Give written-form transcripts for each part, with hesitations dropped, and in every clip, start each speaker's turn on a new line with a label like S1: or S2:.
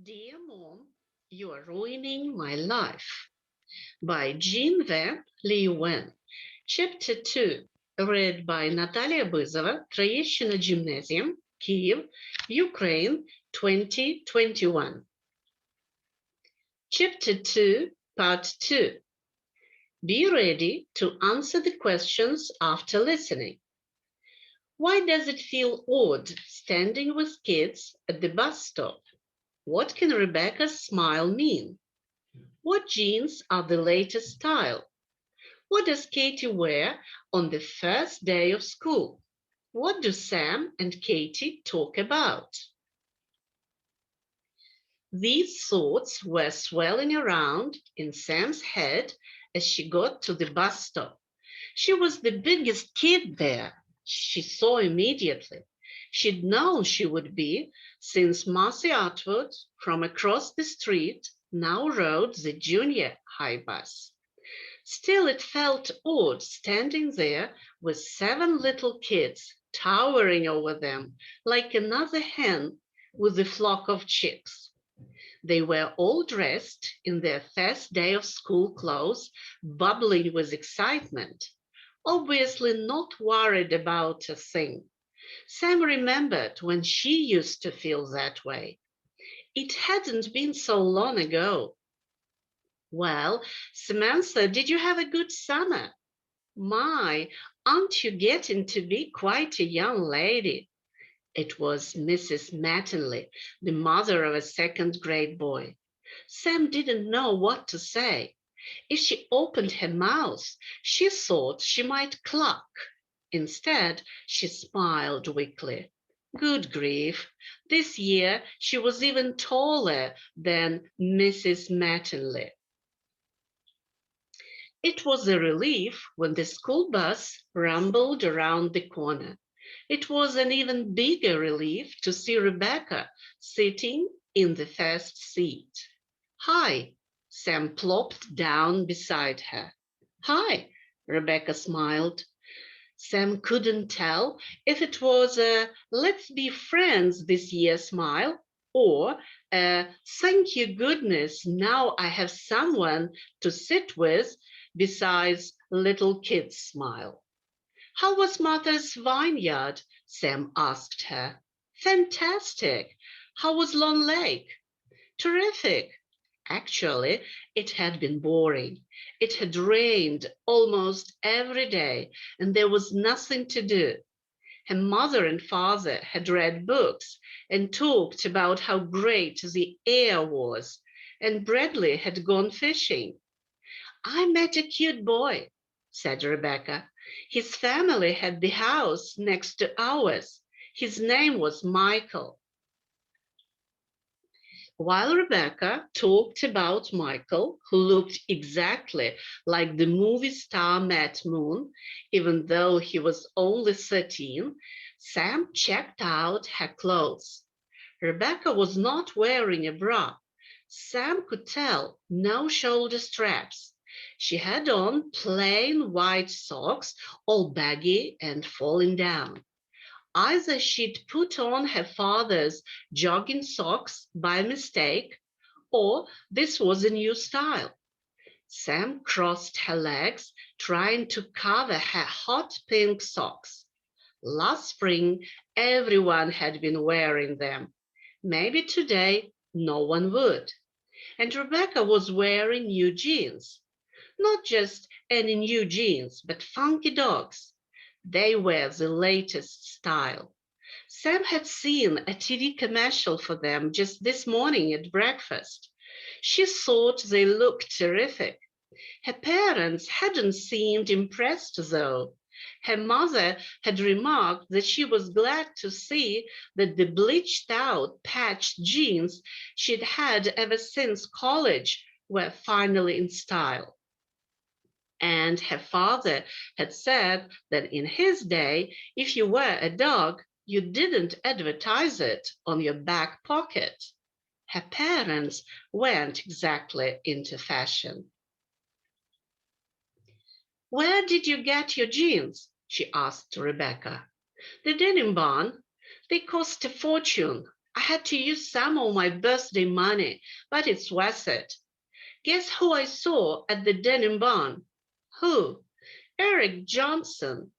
S1: Dear Mom, You Are Ruining My Life by Jean Van Leewen. Chapter 2, read by Н.Бизова, Троєщина Gymnasium, Kyiv, Ukraine, 2021. Chapter 2, Part 2. Be ready to answer the questions after listening. Why does it feel odd standing with kids at the bus stop? What can Rebecca's smile mean? What jeans are the latest style? What does Katie wear on the first day of school? What do Sam and Katie talk about? These thoughts were swirling around in Sam's head as she got to the bus stop. She was the biggest kid there, she saw immediately. She'd known she would be, since Marcy Atwood, from across the street, now rode the junior high bus. Still, it felt odd standing there with 7 little kids towering over them like another hen with a flock of chicks. They were all dressed in their first day of school clothes, bubbling with excitement, obviously not worried about a thing. Sam remembered when she used to feel that way. It hadn't been so long ago. Well, Samantha, did you have a good summer? My, aren't you getting to be quite a young lady? It was Mrs. Mattingly, the mother of a second-grade boy. Sam didn't know what to say. If she opened her mouth, she thought she might cluck. Instead, she smiled weakly. Good grief, this year she was even taller than Mrs. Mattingly. It was a relief when the school bus rumbled around the corner. It was an even bigger relief to see Rebecca sitting in the first seat. Hi, Sam plopped down beside her. Hi, Rebecca smiled. Sam couldn't tell if it was a let's be friends this year smile or a thank you goodness now I have someone to sit with besides little kids smile. How was Mother's vineyard? Sam asked her. Fantastic. How was Long Lake? Terrific. Actually, it had been boring. It had rained almost every day, and there was nothing to do. Her mother and father had read books and talked about how great the air was, and Bradley had gone fishing. I met a cute boy, said Rebecca. His family had the house next to ours. His name was Michael. While Rebecca talked about Michael, who looked exactly like the movie star Matt Moon, even though he was only 13, Sam checked out her clothes. Rebecca was not wearing a bra. Sam could tell, no shoulder straps. She had on plain white socks, all baggy and falling down. Either she'd put on her father's jogging socks by mistake, or this was a new style. Sam crossed her legs, trying to cover her hot pink socks. Last spring, everyone had been wearing them. Maybe today, no one would. And Rebecca was wearing new jeans. Not just any new jeans, but funky dogs. They were the latest style. Sam had seen a TV commercial for them just this morning at breakfast. She thought they looked terrific. Her parents hadn't seemed impressed, though. Her mother had remarked that she was glad to see that the bleached-out patched jeans she'd had ever since college were finally in style. And her father had said that in his day, if you were a dog, you didn't advertise it on your back pocket. Her parents weren't exactly into fashion. Where did you get your jeans? She asked Rebecca. The Denim Barn. They cost a fortune. I had to use some of my birthday money, but it's worth it. Guess who I saw at the denim barn? Who? Eric Johnson.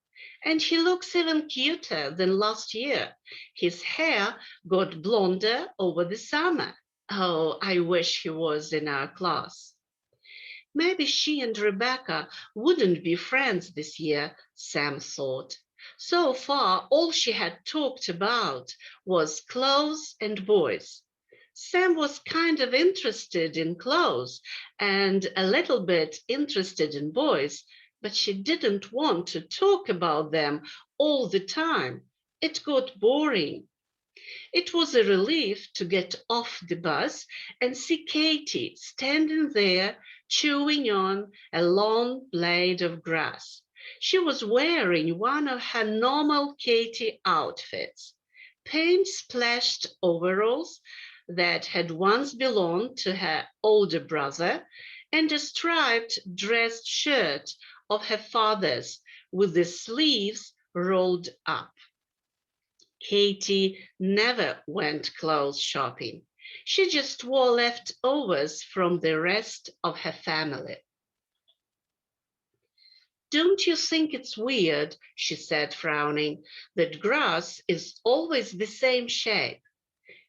S1: And he looks even cuter than last year. His hair got blonder over the summer. Oh, I wish he was in our class. Maybe she and Rebecca wouldn't be friends this year, Sam thought. So far, all she had talked about was clothes and boys. Sam was kind of interested in clothes and a little bit interested in boys, but she didn't want to talk about them all the time. It got boring. It was a relief to get off the bus and see Katie standing there chewing on a long blade of grass. She was wearing one of her normal Katie outfits, paint-splashed overalls that had once belonged to her older brother, and a striped dress shirt of her father's with the sleeves rolled up. Katie never went clothes shopping. She just wore leftovers from the rest of her family. Don't you think it's weird, she said, frowning, that grass is always the same shape?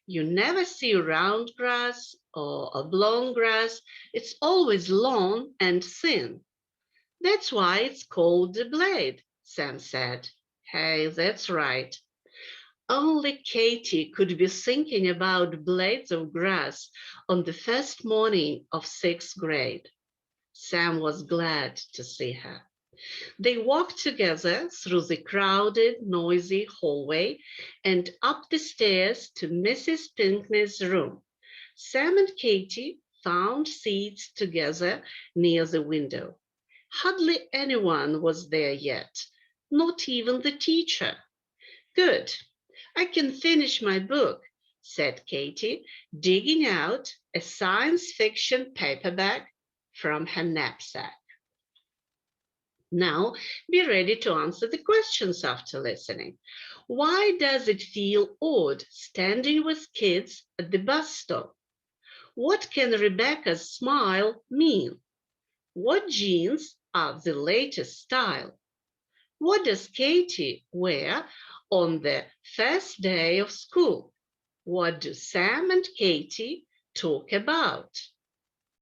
S1: You never see round grass or oblong grass. It's always long and thin. That's why it's called a blade, Sam said. Hey, that's right. Only Katie could be thinking about blades of grass on the first morning of 6th grade. Sam was glad to see her. They walked together through the crowded, noisy hallway and up the stairs to Mrs. Pinckney's room. Sam and Katie found seats together near the window. Hardly anyone was there yet, not even the teacher. Good. I can finish my book, said Katie, digging out a science fiction paperback from her knapsack. Now, be ready to answer the questions after listening. Why does it feel odd standing with kids at the bus stop? What can Rebecca's smile mean? What jeans are the latest style? What does Katie wear on the first day of school? What do Sam and Katie talk about?